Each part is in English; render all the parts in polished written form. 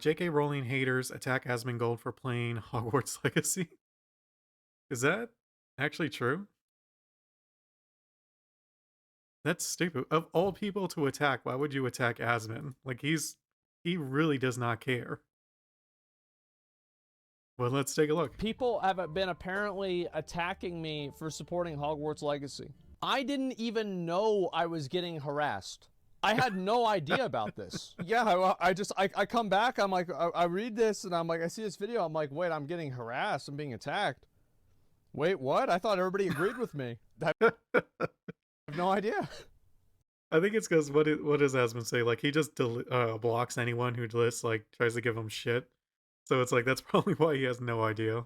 J.K. Rowling haters attack Asmongold for playing Hogwarts Legacy. Is that actually true? That's stupid. Of all people to attack, why would you attack Asmon? Like he really does not care. Well, let's take a look. People have been apparently attacking me for supporting Hogwarts Legacy. I didn't even know I was getting harassed. I had no idea about this. Yeah, I come back, I'm like, I read this, and I'm like, I see this video, I'm like, wait, I'm getting harassed, I'm being attacked. Wait, what? I thought everybody agreed with me. I have no idea. I think it's because what does Asmon say? Like he just blocks anyone who just like tries to give him shit. So it's like that's probably why he has no idea.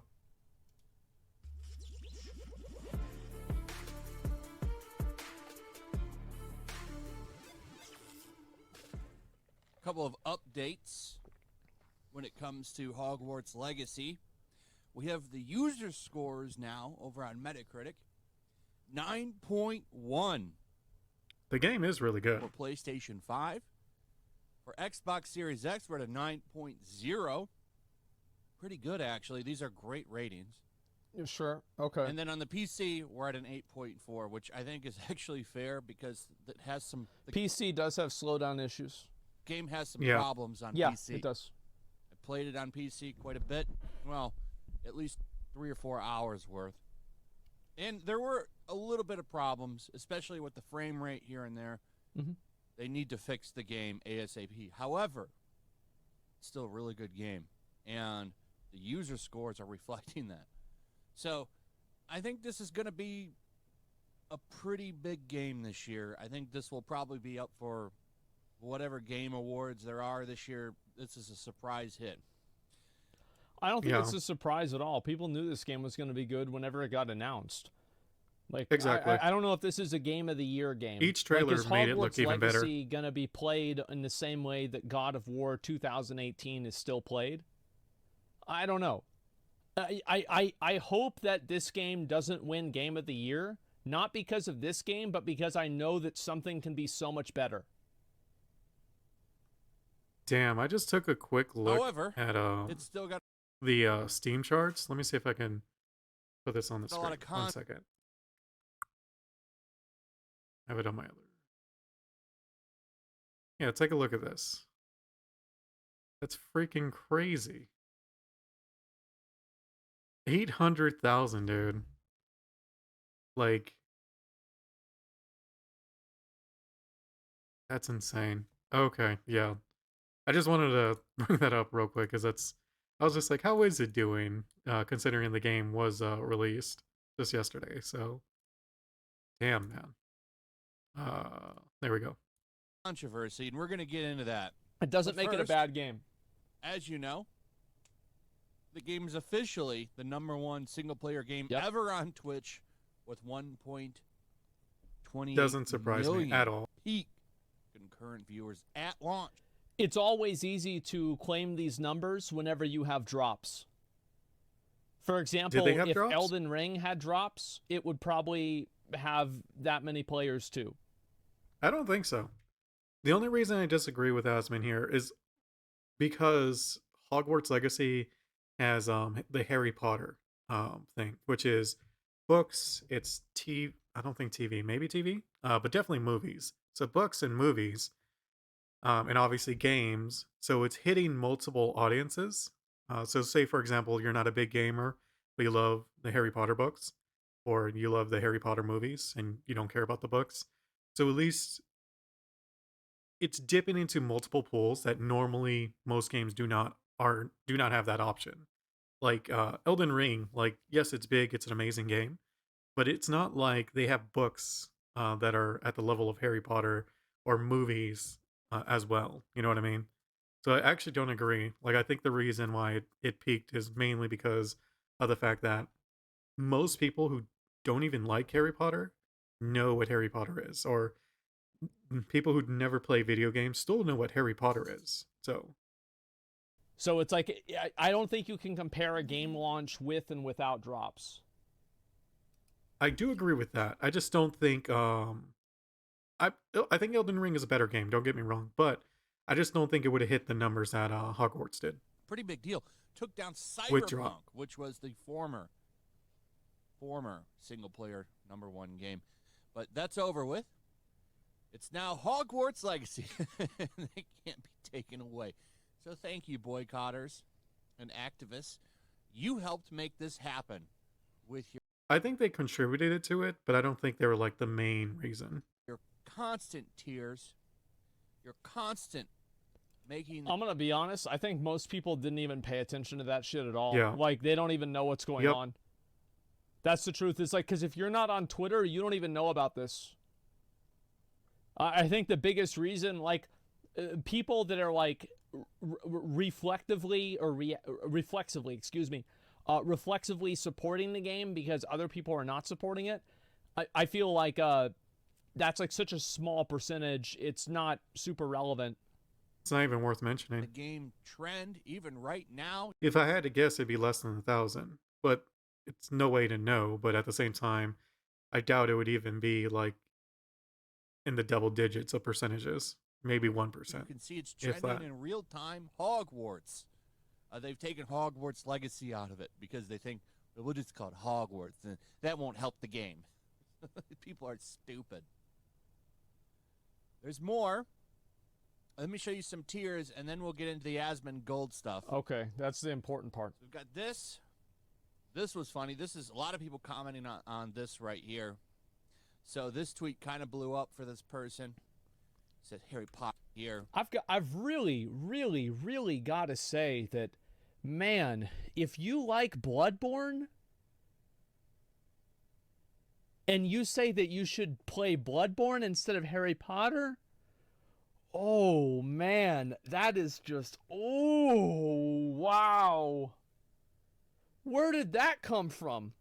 Couple of updates when it comes to Hogwarts Legacy. We have the user scores now over on Metacritic. 9.1 The game is really good. for PlayStation 5. For Xbox Series X, we're at a 9.0. Pretty good, actually. These are great ratings. Sure, okay. And then on the PC, we're at an 8.4, which I think is actually fair because it has some... The PC does have slowdown issues. game has some Yeah. problems on Yeah, PC. it does. I played it on PC quite a bit. Well, at least 3 or 4 hours worth. And there were a little bit of problems, especially with the frame rate here and there. Mm-hmm. They need to fix the game ASAP. However, it's still a really good game. And the user scores are reflecting that. So I think this is going to be a pretty big game this year. I think this will probably be up for whatever game awards there are this year. This is a surprise hit. I don't think Yeah. it's a surprise at all. People knew this game was going to be good whenever it got announced. Like Exactly. I don't know if this is a game of the year game. Each trailer is made it look Hogwarts even better. Legacy gonna be played in the same way that God of War 2018 is still played? I don't know. I hope that this game doesn't win Game of the Year, not because of this game, but because I know that something can be so much better. Damn, I just took a quick look However, at it's still got the Steam charts. Let me see if I can put this on the a lot screen. of 1 second. I have it on my other. Yeah, take a look at this. That's freaking crazy. 800,000, dude. Like, that's insane. Okay, yeah. I just wanted to bring that up real quick because I was just like, how is it doing? Considering the game was released just yesterday. So, damn, man. There we go. controversy, and we're going to get into that. It doesn't But make it a first- bad game. As you know, the game is officially the #1 single-player game Yep. ever on Twitch with 1.28 Doesn't surprise me million at all. peak concurrent viewers at launch. It's always easy to claim these numbers whenever you have drops. For example, have if drops? Elden Ring had drops, it would probably have that many players too. I don't think so. The only reason I disagree with Asmon here is because Hogwarts Legacy has the Harry Potter thing, which is books. It's I don't think TV, maybe TV, but definitely movies. So books and movies, and obviously games. So it's hitting multiple audiences. So say for example, you're not a big gamer, but you love the Harry Potter books, or you love the Harry Potter movies, and you don't care about the books. So at least it's dipping into multiple pools that normally most games do not have that option. Like Elden Ring, like yes, it's big, it's an amazing game, but it's not like they have books that are at the level of Harry Potter or movies as well. You know what I mean? So I actually don't agree. Like I think the reason why it peaked is mainly because of the fact that most people who don't even like Harry Potter know what Harry Potter is, or people who never play video games still know what Harry Potter is. So it's like, I don't think you can compare a game launch with and without drops. I do agree with that. I just don't think I think Elden Ring is a better game, don't get me wrong, but I just don't think it would have hit the numbers that Hogwarts did. Pretty big deal. Took down Withdraw. Cyberpunk, which was the former single player #1 game. But that's over with. It's now Hogwarts Legacy. They can't be taken away. So thank you, boycotters and activists. You helped make this happen with I think they contributed to it, but I don't think they were like the main reason. your constant tears, your constant making. I'm gonna be honest. I think most people didn't even pay attention to that shit at all. Yeah. Like they don't even know what's going Yep. on. That's the truth. It's like, because if you're not on Twitter, you don't even know about this. I think the biggest reason, like, people that are like reflexively supporting the game because other people are not supporting it. I feel like that's like such a small percentage. It's not super relevant. It's not even worth the mentioning. game trend, even right now. If I had to guess, it'd be less than 1,000, but it's no way to know. But at the same time, I doubt it would even be like in the double digits of percentages, maybe 1%. You can see it's if trending that. in real time. Hogwarts. They've taken Hogwarts Legacy out of it because they think, well, we'll just call it Hogwarts, and that won't help the game. People are stupid. There's more. Let me show you some tiers, and then we'll get into the Asmon Gold stuff. Okay, that's the important part. We've got this. This was funny. This is a lot of people commenting on this right here. So this tweet kind of blew up for this person. It said Harry Potter here. I've really, really, really got to say that, man, if you like Bloodborne and you say that you should play Bloodborne instead of Harry Potter, oh man, that is just, oh wow. Where did that come from?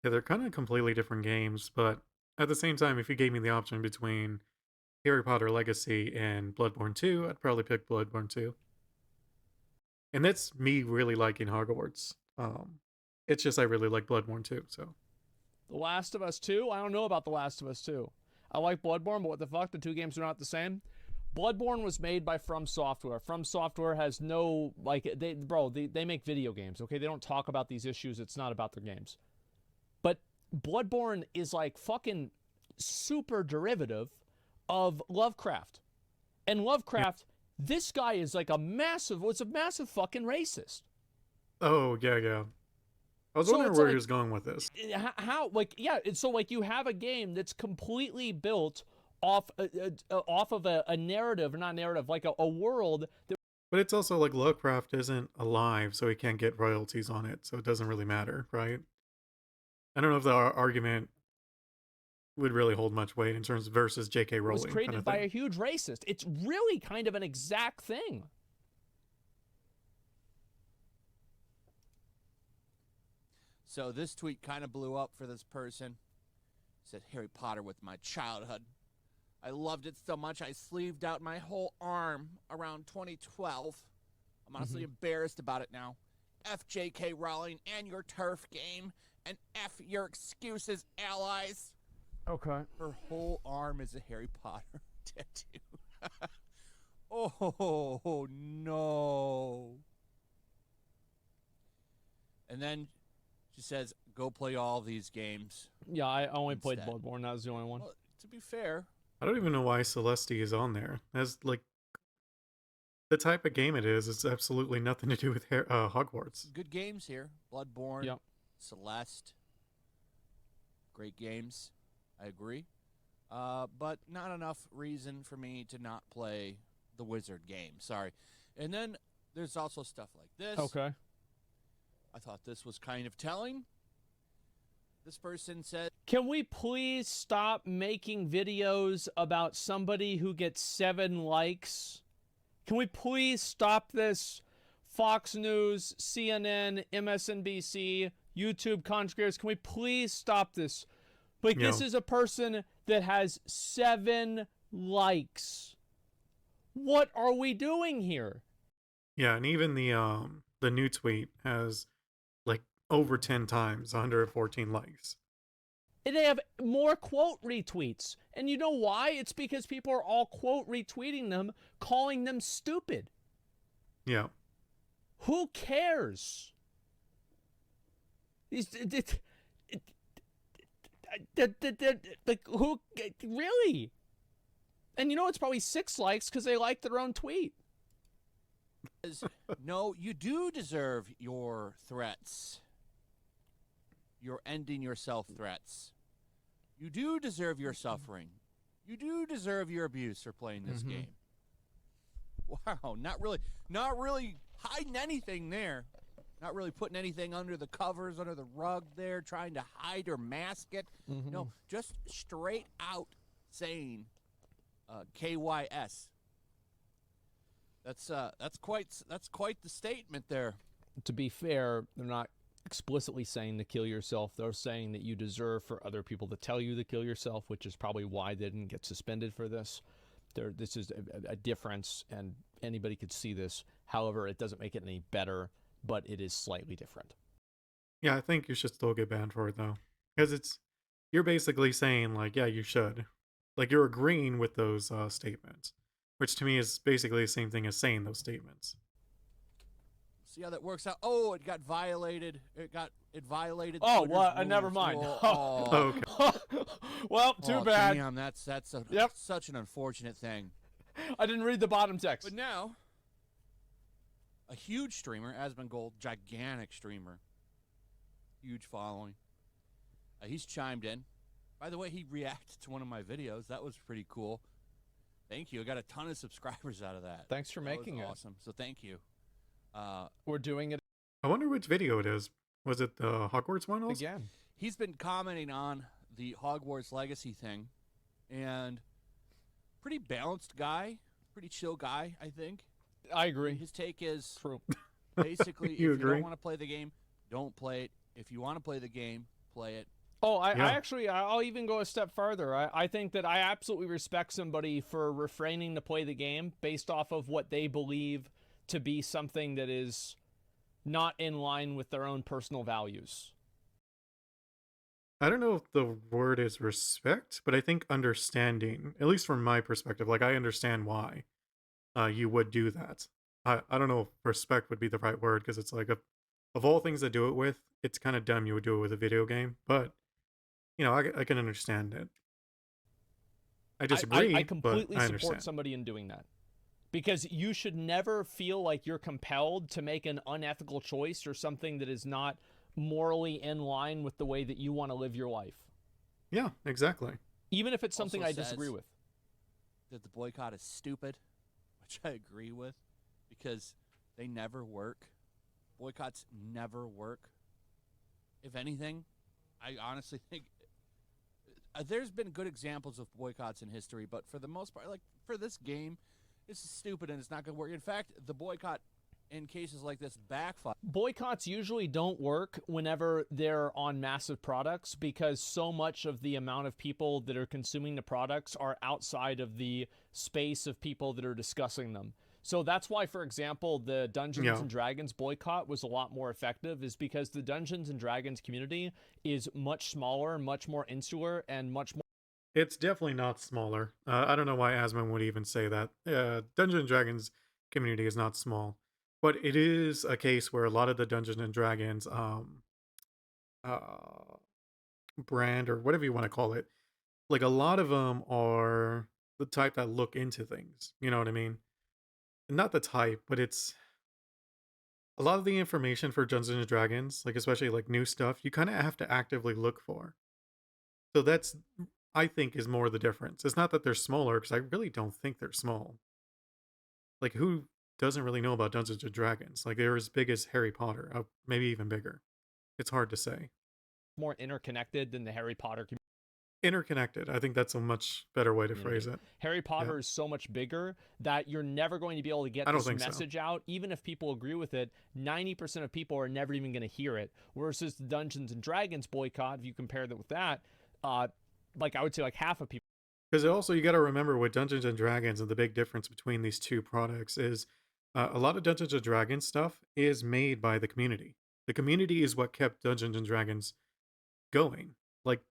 Yeah, they're kind of completely different games, but at the same time, if you gave me the option between Harry Potter Legacy and Bloodborne 2, I'd probably pick Bloodborne 2. And that's me really liking Hogwarts. It's just I really like Bloodborne 2, so. The Last of Us 2? I don't know about The Last of Us 2. I like Bloodborne, but what the fuck? The two games are not the same. Bloodborne was made by From Software. From Software has no, like, they make video games, okay? They don't talk about these issues. It's not about their games. But Bloodborne is like fucking super derivative of Lovecraft. And Lovecraft, this guy is like a massive fucking racist. Oh, yeah. I was So wondering it's where like- he was going with this. How, like, yeah, so like you have a game that's completely built off of a narrative, or not narrative, like a world that. But it's also like Lovecraft isn't alive, so he can't get royalties on it, so it doesn't really matter, right? I don't know if the argument would really hold much weight in terms of versus J.K. Rowling. was created kind of by thing. a huge racist. It's really kind of an exact thing. So this tweet kind of blew up for this person. It said Harry Potter with my childhood. I loved it so much I sleeved out my whole arm around 2012. I'm honestly embarrassed about it now. F J.K. Rowling and your turf game, and F your excuses, allies. Okay. Her whole arm is a Harry Potter tattoo. Oh, no. And then she says, go play all these games. Yeah, I only played Instead. Bloodborne. That was the only one. Well, to be fair, I don't even know why Celeste is on there. That's like the type of game it is. It's absolutely nothing to do with Hogwarts. good games here. Bloodborne, Yep. Celeste. Great games. I agree. But not enough reason for me to not play the Wizard game. Sorry. And then there's also stuff like this. Okay. I thought this was kind of telling. This person said, Can we please stop making videos about somebody who gets 7 likes? Can we please stop this? Fox News, CNN, MSNBC, YouTube content creators, can we please stop this? Like, this is a person that has 7 likes. What are we doing here? Yeah, and even the new tweet has like over 10 times 114 likes. And they have more quote retweets. And you know why? It's because people are all quote retweeting them, calling them stupid. Yeah. Who cares? Like, who really? And you know it's probably 6 likes because they like their own tweet. No, you do deserve your threats. Your ending yourself threats. You do deserve your suffering. You do deserve your abuse for playing this game. Wow, not really hiding anything there. Not really putting anything under the covers, under the rug there, trying to hide or mask it. No, just straight out saying KYS. That's quite the statement there. To be fair, they're not explicitly saying to kill yourself. They're saying that you deserve for other people to tell you to kill yourself, which is probably why they didn't get suspended for this. This is a difference, and anybody could see this. However, it doesn't make it any better, but it is slightly different. Yeah, I think you should still get banned for it though, because you're basically saying like, yeah, you should, like you're agreeing with those statements, which to me is basically the same thing as saying those statements. See how that works out. Oh, it got violated. It violated. Oh, Twitter's well, rules. never mind. Oh, Okay. Well, too bad. Damn, that's such an unfortunate thing. I didn't read the bottom text. But now, a huge streamer, Asmon Gold, gigantic streamer, huge following. He's chimed in. By the way, he reacted to one of my videos. That was pretty cool. Thank you. I got a ton of subscribers out of that. Thanks for making it. Awesome. So thank you. We're doing it I wonder which video it is. Was it the Hogwarts one also? again. He's been commenting on the Hogwarts Legacy thing, and pretty balanced guy, pretty chill guy, I think. I agree. His take is True. basically if You you agree? don't want to play the game, don't play it. If you want to play the game, play it. Oh, Yeah. I'll even go a step further. I think that I absolutely respect somebody for refraining to play the game based off of what they believe to be something that is not in line with their own personal values. I don't know if the word is respect, but I think understanding, at least from my perspective, like I understand why you would do that. I don't know if respect would be the right word because it's like of all things to do it with, it's kind of dumb you would do it with a video game, but you know, I can understand it. I disagree, I completely but I support understand. somebody in doing that. Because you should never feel like you're compelled to make an unethical choice or something that is not morally in line with the way that you want to live your life. Yeah, exactly. Even if it's something Also I disagree says with. That the boycott is stupid, which I agree with, because they never work. Boycotts never work. If anything, I honestly think there's been good examples of boycotts in history, but for the most part, like for this game, this is stupid and it's not going to work. In fact, the boycott in cases like this backfire. Boycotts usually don't work whenever they're on massive products because so much of the amount of people that are consuming the products are outside of the space of people that are discussing them. So that's why, for example, the Dungeons and Dragons boycott was a lot more effective, is because the Dungeons and Dragons community is much smaller, much more insular, and much more. It's definitely not smaller. I don't know why Asmon would even say that. Dungeons and Dragons community is not small, but it is a case where a lot of the Dungeons and Dragons uh, brand or whatever you want to call it, like a lot of them are the type that look into things. You know what I mean? Not the type, but it's a lot of the information for Dungeons and Dragons, like especially like new stuff, you kind of have to actively look for. So that's, I think, is more the difference. It's not that they're smaller, because I really don't think they're small. Like, who doesn't really know about Dungeons and Dragons? Like, they're as big as Harry Potter, maybe even bigger. It's hard to say. More interconnected than the Harry Potter community. Interconnected. I think that's a much better way to phrase it. Harry Potter is so much bigger that you're never going to be able to get this message out. Even if people agree with it, 90% of people are never even going to hear it. Versus the Dungeons and Dragons boycott, if you compare that with that, like I would say like half of people. Because also you got to remember with Dungeons and Dragons, and the big difference between these two products is a lot of Dungeons and Dragons stuff is made by the community. The community is what kept Dungeons and Dragons going. Like,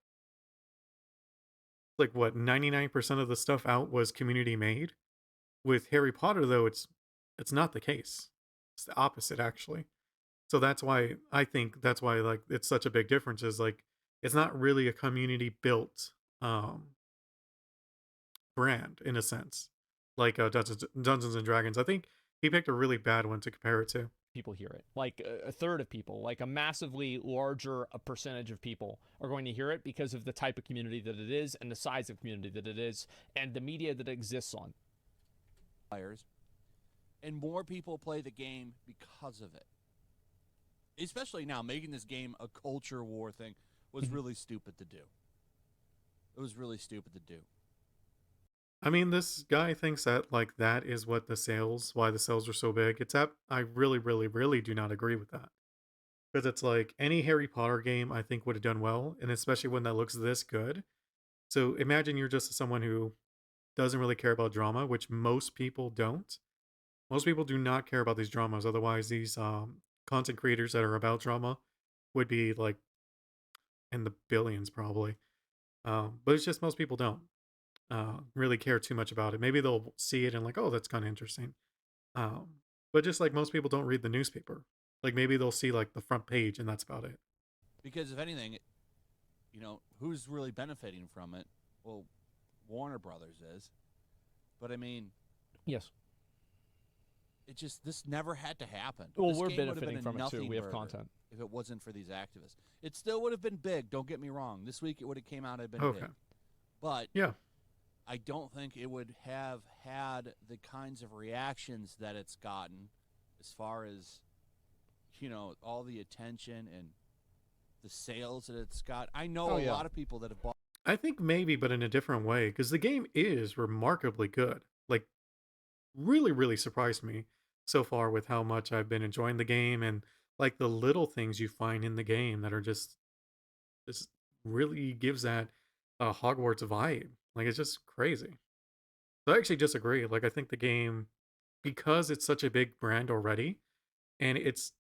like what 99% of the stuff out was community made. With Harry Potter though, it's not the case. It's the opposite actually. So that's why I think that's why like it's such a big difference is like it's not really a community built brand in a sense. Like Dungeons and Dragons. I think he picked a really bad one to compare it to. People hear it. Like a third of people, like a massively larger a percentage of people are going to hear it because of the type of community that it is and the size of community that it is and the media that it exists on. Players, and more people play the game because of it. Especially now, making this game a culture war thing was really stupid to do. It was really stupid to do. I mean, this guy thinks that like that is what why the sales are so big. I really, really, really do not agree with that. Because it's like any Harry Potter game I think would have done well, and especially when that looks this good. So imagine you're just someone who doesn't really care about drama, which most people don't. Most people do not care about these dramas. Otherwise, these content creators that are about drama would be like in the billions probably. But it's just most people don't really care too much about it. Maybe they'll see it and like, oh, that's kind of interesting. Um, but just like most people don't read the newspaper. Like maybe they'll see like the front page and that's about it. Because if anything, who's really benefiting from it? Well, Warner Brothers is. But I mean, Yes. this never had to happen. Well, This we're game would have benefiting been a from it too. nothing We have burger content. if it wasn't for these activists. It still would have been big, don't get me wrong. This week it would have came out and been Okay. big. But Yeah. I don't think it would have had the kinds of reactions that it's gotten as far as, all the attention and the sales that it's got. I know a lot of people that have bought. I think maybe, but in a different way, because the game is remarkably good. Like, really, really surprised me so far with how much I've been enjoying the game and like the little things you find in the game that are just really gives that Hogwarts vibe. Like, it's just crazy. So I actually disagree. Like, I think the game, because it's such a big brand already, and it's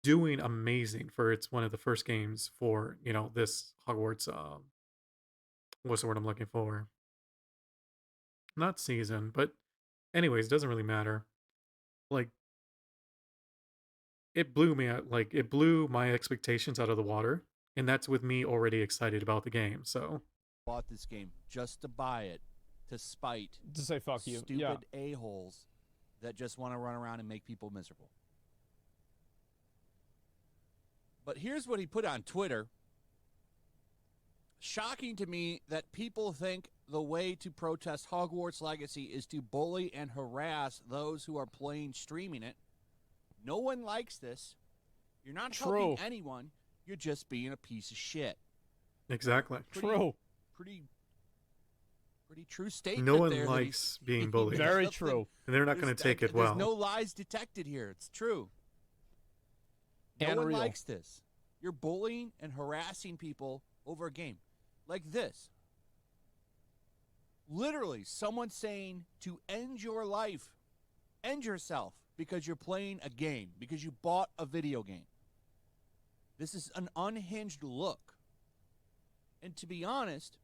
doing amazing for it's one of the first games for this Hogwarts. What's the word I'm looking for? Not season, but anyways, doesn't really matter. Like it blew me out. Like it blew my expectations out of the water, and that's with me already excited about the game. So Bought this game just to buy it, to spite To say fuck you. stupid Yeah. a-holes that just want to run around and make people miserable. But here's what he put on Twitter. Shocking to me that people think the way to protest Hogwarts Legacy is to bully and harass those who are playing streaming it. No one likes this. You're not helping anyone. You're just being a piece of shit. exactly. Pretty true statement. No one there likes being bullied. Very true. And they're not going to take it well. There's no lies detected here. It's true. No And one real. likes this. You're bullying and harassing people over a game like this. Literally, someone saying to end your life, end yourself because you're playing a game, because you bought a video game. This is an unhinged look. And to be honest,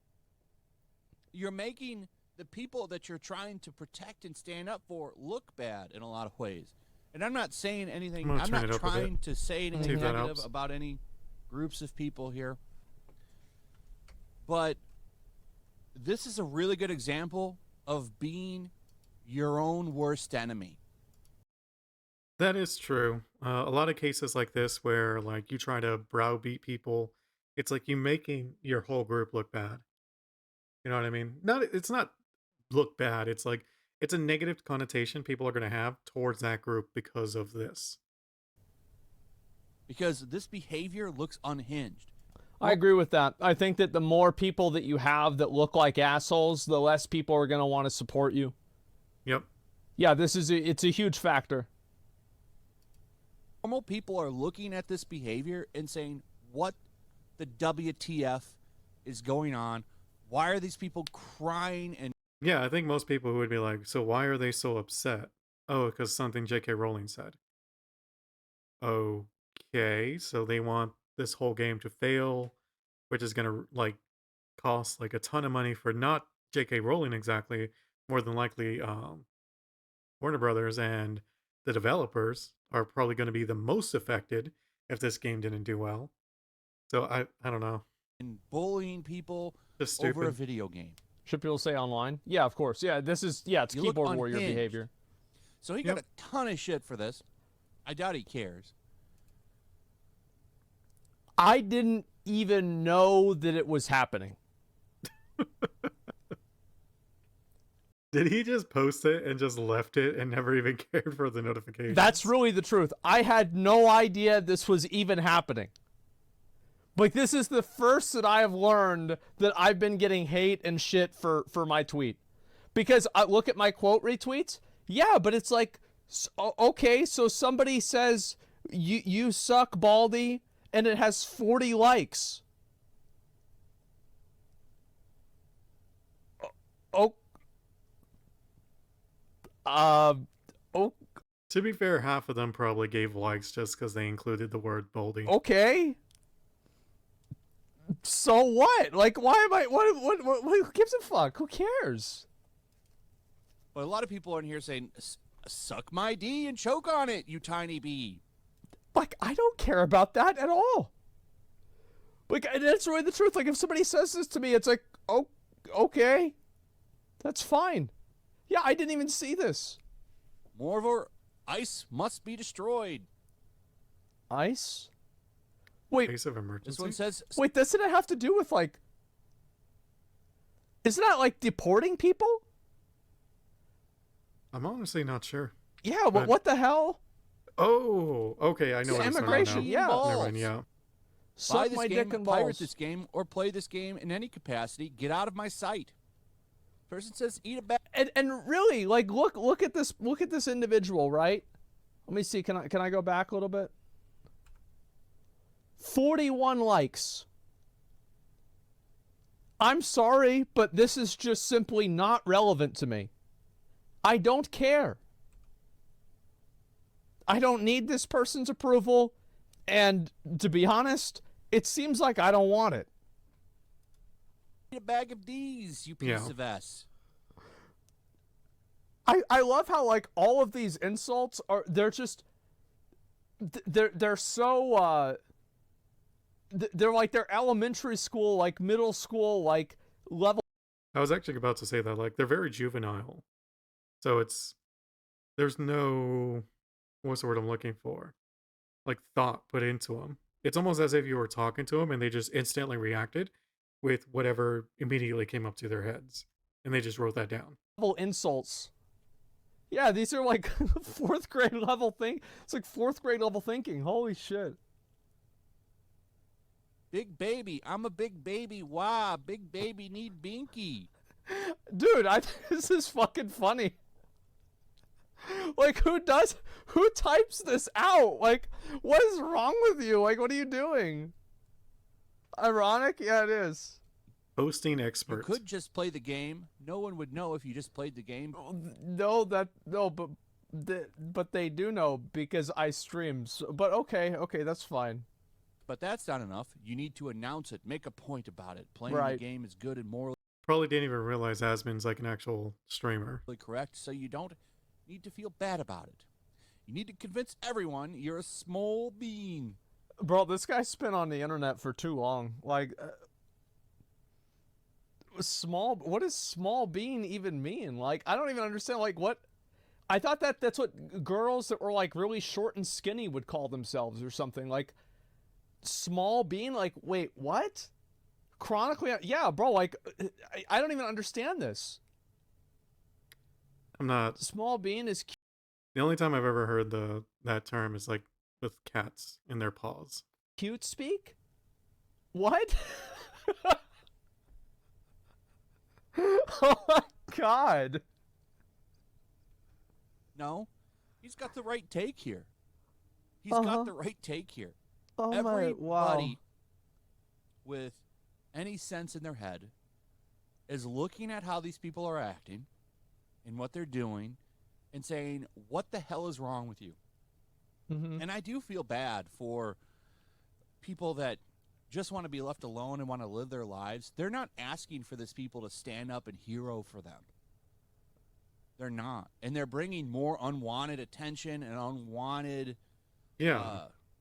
you're making the people that you're trying to protect and stand up for look bad in a lot of ways. And I'm not saying anything, I'm not trying to say anything negative about any groups of people here. But this is a really good example of being your own worst enemy. That is true. A lot of cases like this where like you try to browbeat people, it's like you making your whole group look bad. You know what I mean? It's not look bad. It's like it's a negative connotation people are going to have towards that group because of this. Because this behavior looks unhinged. I agree with that. I think that the more people that you have that look like assholes, the less people are going to want to support you. Yep. Yeah, it's a huge factor. Normal people are looking at this behavior and saying, what the WTF is going on? Why are these people crying? And yeah, I think most people would be like, so why are they so upset? Oh, because something J.K. Rowling said. Okay, so they want this whole game to fail, which is going to like costs like a ton of money for not J.K. Rowling exactly, more than likely Warner Brothers and the developers are probably going to be the most affected if this game didn't do well. So I don't know. And bullying people Just over a stupid. video game. Should people say online? Yeah, of course. Yeah, it's You look keyboard warrior unhinged. behavior. So he got a ton of shit for this. I doubt he cares. I didn't even know that it was happening. Did he just post it and just left it and never even cared for the notifications? That's really the truth. I had no idea this was even happening. Like, this is the first that I have learned that I've been getting hate and shit for my tweet. Because I look at my quote retweets. Yeah, but it's like, okay, so somebody says, you suck, Baldy, and it has 40 likes. Oh. To be fair, half of them probably gave likes just because they included the word Baldy. Okay. So what? Like, why am I? What? Who gives a fuck? Who cares? But a lot of people in here saying, "Suck my D and choke on it, you tiny bee." Like, I don't care about that at all. Like, and that's really the truth. Like, if somebody says this to me, it's like, oh, okay, that's fine. Yeah, I didn't even see this. More of our ice must be destroyed. Ice? Wait, Case of emergency. This one says, wait, doesn't it have to do with, like, isn't that like deporting people? I'm honestly not sure. Yeah, but what the hell? Oh, okay, I know what it's Immigration, yeah. Never mind, yeah. buy Suck this my game, dick and pirate balls. this game, or play this game in any capacity. Get out of my sight. Person says, eat a bag. And really, like, look at this individual, right? Let me see. Can I go back a little bit? 41 likes. I'm sorry, but this is just simply not relevant to me. I don't care. I don't need this person's approval, and to be honest, it seems like I don't want it. Eat a bag of D's, you piece of S. I love how, like, all of these insults are, they're just, they're so, they're like, they're elementary school, like, middle school, like, level. I was actually about to say that, like, they're very juvenile. So there's no, what's the word I'm looking for? Like, thought put into them. It's almost as if you were talking to them and they just instantly reacted with whatever immediately came up to their heads. And they just wrote that down. Insults. Yeah, these are like 4th grade level thing. It's like 4th grade level thinking. Holy shit. Big baby. I'm a big baby. Wow. Big baby need binky. Dude, this is fucking funny. Like, who types this out? Like, what is wrong with you? Like, what are you doing? Ironic? Yeah, it is. Posting expert. You could just play the game. No one would know if you just played the game. No, but they do know because I stream. So, but okay, that's fine. But that's not enough. You need to announce it. Make a point about it. Playing the game is good and morally Probably didn't even realize Asmon's like an actual streamer. correct, so you don't need to feel bad about it. You need to convince everyone you're a small bean. Bro, this guy spent on the internet for too long. Like, what does small bean even mean? Like, I don't even understand. Like, what? I thought that's what girls that were like really short and skinny would call themselves or something. Like, small bean? Like, wait, what? Chronically? Yeah, bro, like, I don't even understand this. I'm not. Small bean is cute. The only time I've ever heard that term is like with cats in their paws. Cute speak? What? Oh my god. No, he's got the right take here. He's got the right take here. Oh Everybody wow. with any sense in their head is looking at how these people are acting and what they're doing and saying, what the hell is wrong with you? Mm-hmm. And I do feel bad for people that just want to be left alone and want to live their lives, they're not asking for this people to stand up and hero for them. They're not. And they're bringing more unwanted attention and unwanted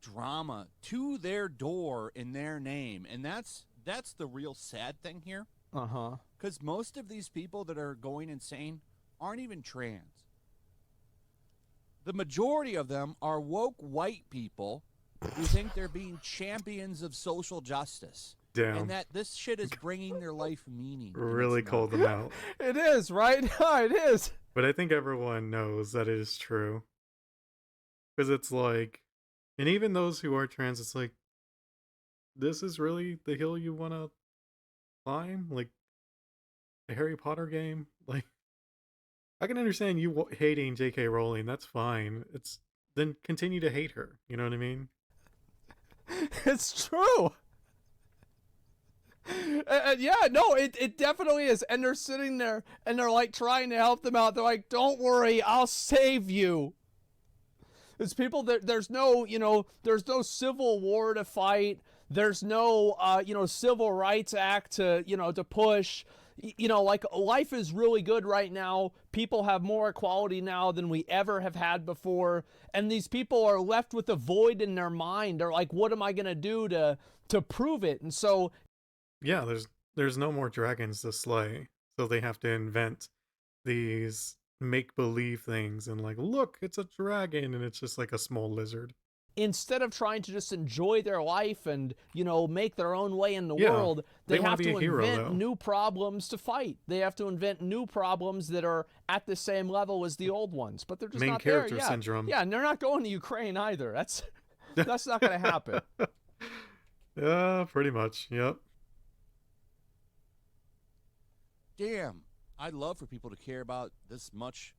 drama to their door in their name. And that's the real sad thing here. Uh-huh. Because most of these people that are going insane aren't even trans. The majority of them are woke white people who think they're being champions of social justice. Damn. And that this shit is bringing their life meaning. Really called them out. It is, right? It is. But I think everyone knows that it is true. Because it's like, and even those who are trans, it's like, this is really the hill you want to climb? Like, a Harry Potter game? Like, I can understand you hating J.K. Rowling. That's fine. Then continue to hate her. You know what I mean? It's true. Yeah, no, it definitely is. And they're sitting there and they're like trying to help them out. They're like, don't worry, I'll save you. It's people that there's no Civil War to fight. There's no, Civil Rights Act to push. Like life is really good right now. People have more equality now than we ever have had before. And these people are left with a void in their mind. They're like, what am I going to do to prove it? And so, yeah, there's no more dragons to slay. So they have to invent these make-believe things and like, look, it's a dragon and it's just like a small lizard. Instead of trying to just enjoy their life and, make their own way in the world, they have to invent new problems to fight. They have to invent new problems that are at the same level as the old ones, but they're just Main not character there. syndrome. Yeah, and they're not going to Ukraine either. That's not going to happen. Yeah, pretty much. Yep. Damn. I'd love for people to care about this much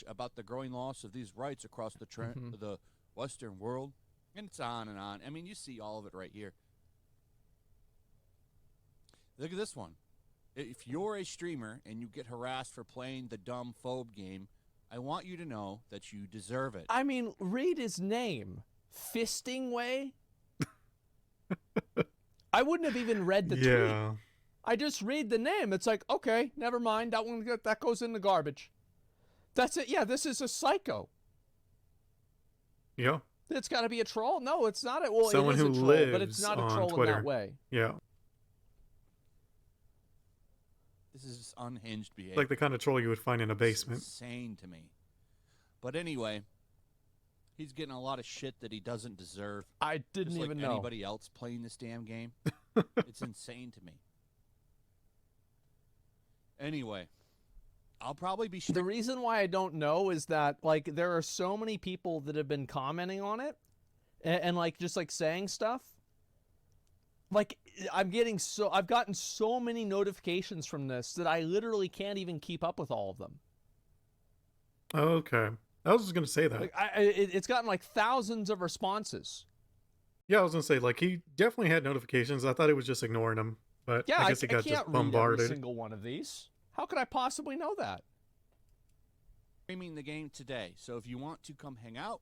about the growing loss of these rights across the Western world. And it's on and on. I mean, you see all of it right here. Look at this one. If you're a streamer and you get harassed for playing the dumb phobe game, I want you to know that you deserve it. I mean, read his name. Fisting Way? I wouldn't have even read the tweet. I just read the name. It's like, okay, never mind. That goes in the garbage. That's it. Yeah, this is a psycho. Yeah. It's got to be a troll? No, it's not. Well, someone it is who a troll, lives but it's not a troll Twitter. in that way. Yeah. This is just unhinged behavior. Like the kind of troll you would find in a basement. It's insane to me. But anyway, he's getting a lot of shit that he doesn't deserve. I didn't just even like know. Anybody else playing this damn game? It's insane to me. Anyway, I'll probably be The reason why I don't know is that like there are so many people that have been commenting on it and like just like saying stuff. Like I've gotten so many notifications from this that I literally can't even keep up with all of them. Okay. I was just going to say that. Like it's gotten like thousands of responses. Yeah, I was going to say, like, he definitely had notifications. I thought he was just ignoring them. But Yeah, I guess he got just bombarded. Read every single one of these. How could I possibly know that? Streaming the game today. So if you want to come hang out,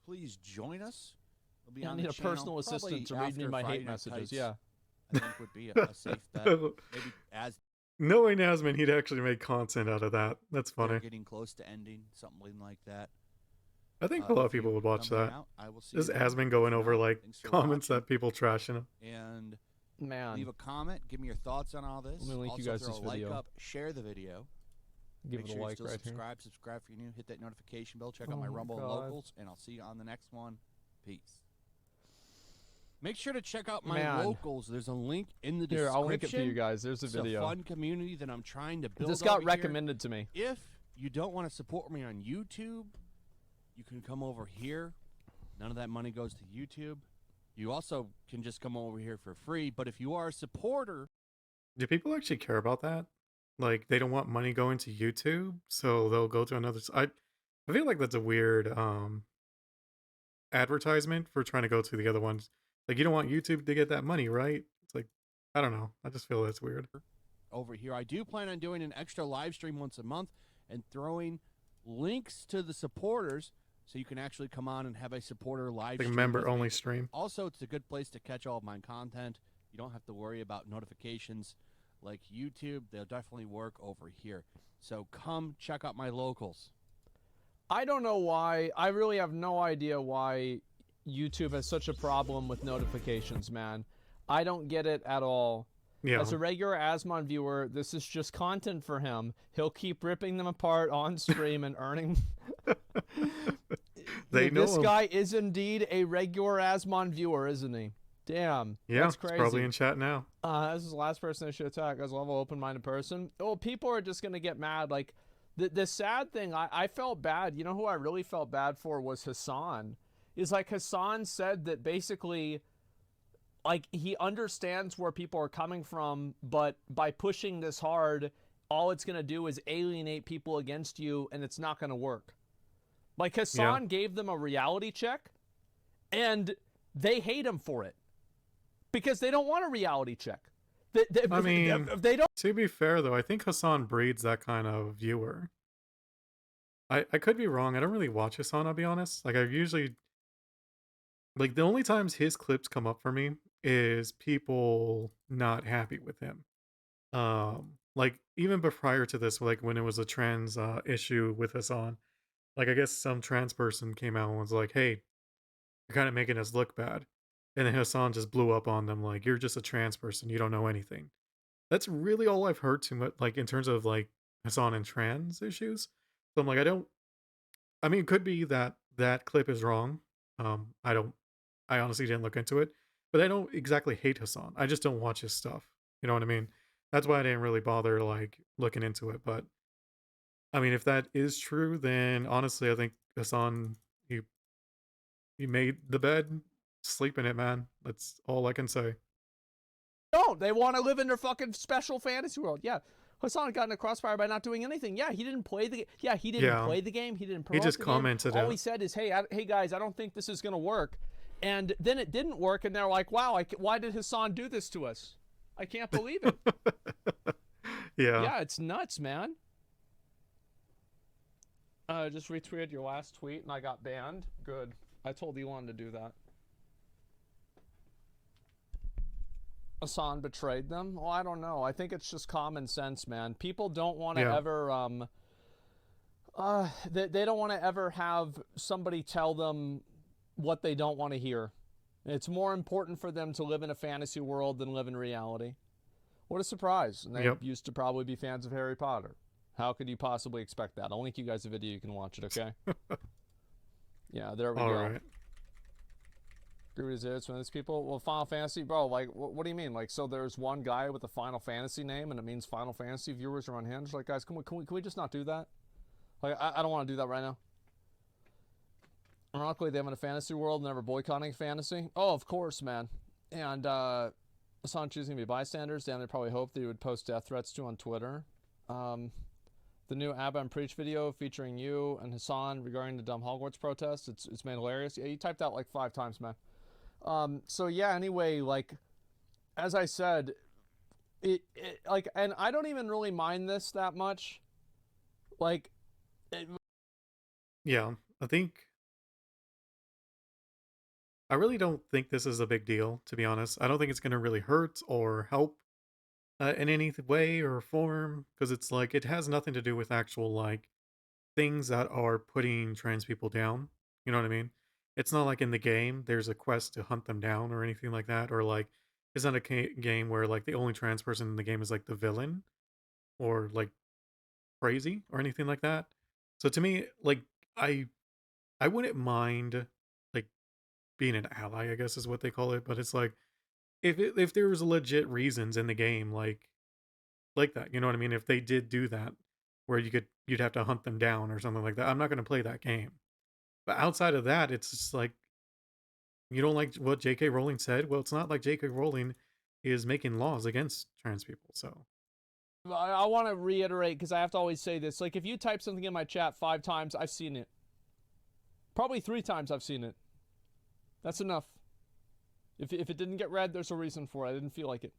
please join us. We'll be I on need the a channel personal assistant to read me after my Friday hate Night messages. Tights, Yeah. I think would be a safe bet. Maybe as Knowing Asmon, he'd actually make content out of that. That's they're funny. getting close to ending, something like that. I think a lot of people would watch that. I will see This you is then. Asmon going over, like, Thanks for comments watching. that people trashing him. And Man, leave a comment. Give me your thoughts on all this. Let me link also you guys throw this a like video. up, share the video. give Make it a sure you like still right here. subscribe if you're new. Hit that notification bell. Check out Oh my my Rumble and God. locals, and I'll see you on the next one. Peace. Make sure to check out my Man. locals. There's a link in the Here, description. I'll link it for you guys. There's a It's video. a fun community that I'm trying to build. This got over here. recommended to me. If you don't want to support me on YouTube, you can come over here. None of that money goes to YouTube. You also can just come over here for free. But if you are a supporter, Do people actually care about that? Like, they don't want money going to YouTube, so they'll go to another site. I feel like that's a weird advertisement for trying to go to the other ones. Like, you don't want YouTube to get that money, right? It's like, I don't know. I just feel that's weird. over here, I do plan on doing an extra live stream once a month and throwing links to the supporters so you can actually come on and have a supporter live Like a stream member with me. only stream. Also, it's a good place to catch all of my content. You don't have to worry about notifications like YouTube. They'll definitely work over here. So come check out my locals. I don't know why. I really have no idea why YouTube has such a problem with notifications, man. I don't get it at all. Yeah. As a regular Asmon viewer, this is just content for him. He'll keep ripping them apart on stream and earning. They know this him. guy is indeed a regular Asmon viewer, isn't he? Damn. Yeah, that's crazy. It's probably in chat now. This is the last person I should attack as a level open-minded person. Oh, people are just gonna get mad. Like, the sad thing, I felt bad. You know who I really felt bad for was Hassan. Is like Hassan said that basically, like, he understands where people are coming from, but by pushing this hard, all it's gonna do is alienate people against you, and it's not gonna work. Like, Hassan gave them a reality check, and they hate him for it. Because they don't want a reality check. I mean, they don't. To be fair, though, I think Hassan breeds that kind of viewer. I could be wrong. I don't really watch Hassan, I'll be honest. Like, I usually... Like, the only times his clips come up for me is people not happy with him. Like, even prior to this, like, when it was a trans issue with Hassan, like, I guess some trans person came out and was like, hey, you're kind of making us look bad. And then Hassan just blew up on them like, you're just a trans person, you don't know anything. That's really all I've heard too much, like, in terms of, like, Hassan and trans issues. So I'm like, I mean, it could be that that clip is wrong. I honestly didn't look into it. But I don't exactly hate Hassan. I just don't watch his stuff. You know what I mean? That's why I didn't really bother, like, looking into it. But, I mean, if that is true, then honestly, I think Hassan, you made the bed, sleep in it, man. That's all I can say. Don't. They want to live in their fucking special fantasy world. Yeah. Hassan got in a crossfire by not doing anything. Yeah, he didn't play the game. Yeah, he didn't play the game. He didn't promote He just the commented game. All out. he said is, hey guys, I don't think this is going to work. And then it didn't work, and they're like, wow, why did Hassan do this to us? I can't believe it. Yeah, it's nuts, man. Just retweeted your last tweet, and I got banned. Good. I told Elon to do that. Hassan betrayed them? Well, I don't know. I think it's just common sense, man. People don't want to ever, they don't want to ever have somebody tell them what they don't want to hear. It's more important for them to live in a fantasy world than live in reality. What a surprise. And they used to probably be fans of Harry Potter. How could you possibly expect that? I'll link you guys a video. You can watch it, okay? Yeah, there we go. Right. Agree with this one of these people. Well, Final Fantasy, bro, like, what do you mean? Like, so there's one guy with a Final Fantasy name, and it means Final Fantasy viewers are unhinged? Like, guys, can we just not do that? Like, I don't want to do that right now. Ironically, they live in a fantasy world, never boycotting fantasy. Oh, of course, man. And Hassan choosing to be bystanders. Damn, they probably hoped that he would post death threats to on Twitter. The new Abba and Preach video featuring you and Hassan regarding the dumb Hogwarts protest. It's made hilarious. Yeah, you typed out like 5 times, man. So yeah, anyway, like, as I said, like, and I don't even really mind this that much. Like, yeah, I really don't think this is a big deal, to be honest. I don't think it's going to really hurt or help in any way or form, because it's like, it has nothing to do with actual, like, things that are putting trans people down. You know what I mean? It's not like in the game there's a quest to hunt them down or anything like that, or like it's not a game where like the only trans person in the game is like the villain or like crazy or anything like that. So to me, like, I wouldn't mind, like, being an ally, I guess is what they call it, but it's like if there was legit reasons in the game like that, you know what I mean? If they did do that where you'd have to hunt them down or something like that, I'm not going to play that game. But outside of that, it's just like, you don't like what J.K. Rowling said? Well, it's not like J.K. Rowling is making laws against trans people, so. I want to reiterate, because I have to always say this. Like, if you type something in my chat 5 times, I've seen it. Probably 3 times I've seen it. That's enough. If it didn't get read, there's a reason for it. I didn't feel like it.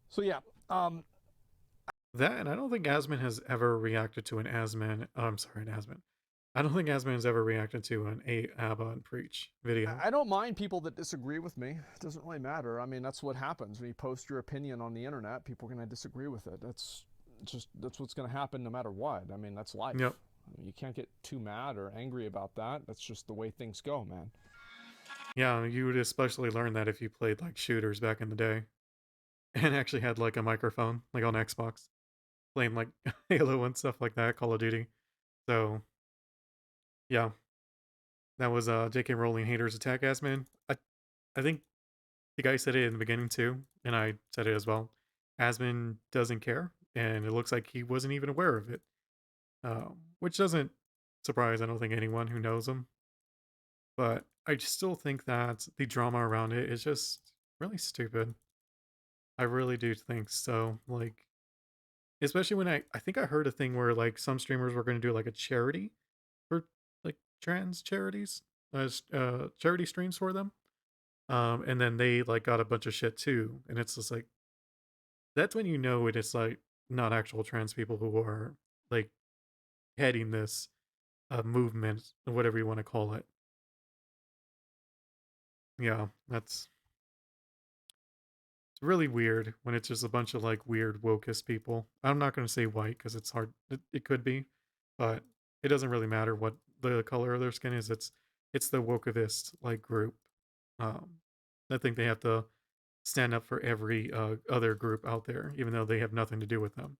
So yeah, that, and I don't think Asmon has ever reacted to an Asmon. I'm sorry, an Asmon. I don't think Asman's ever reacted to an A ABBA and Preach video. I don't mind people that disagree with me. It doesn't really matter. I mean, that's what happens when you post your opinion on the internet. People are going to disagree with it. That's what's going to happen no matter what. I mean, that's life. Yep. I mean, you can't get too mad or angry about that. That's just the way things go, man. Yeah, you would especially learn that if you played like shooters back in the day and actually had like a microphone, like on Xbox, playing like Halo and stuff like that, Call of Duty. So yeah, that was J.K. Rowling haters attack Asman. I think the guy said it in the beginning too, and I said it as well. Asman doesn't care, and it looks like he wasn't even aware of it, which doesn't surprise I don't think anyone who knows him. But I still think that the drama around it is just really stupid. I really do think so. Like, especially when I think I heard a thing where like some streamers were going to do like a charity for like trans charities, charity streams for them. And then they like got a bunch of shit too, and it's just like that's when you know it is like not actual trans people who are like heading this movement or whatever you want to call it. Yeah, that's it's really weird when it's just a bunch of like weird wokest people. I'm not going to say white because it's hard. It could be, but it doesn't really matter what the color of their skin is. It's the wokest like group. Um, I think they have to stand up for every other group out there, even though they have nothing to do with them.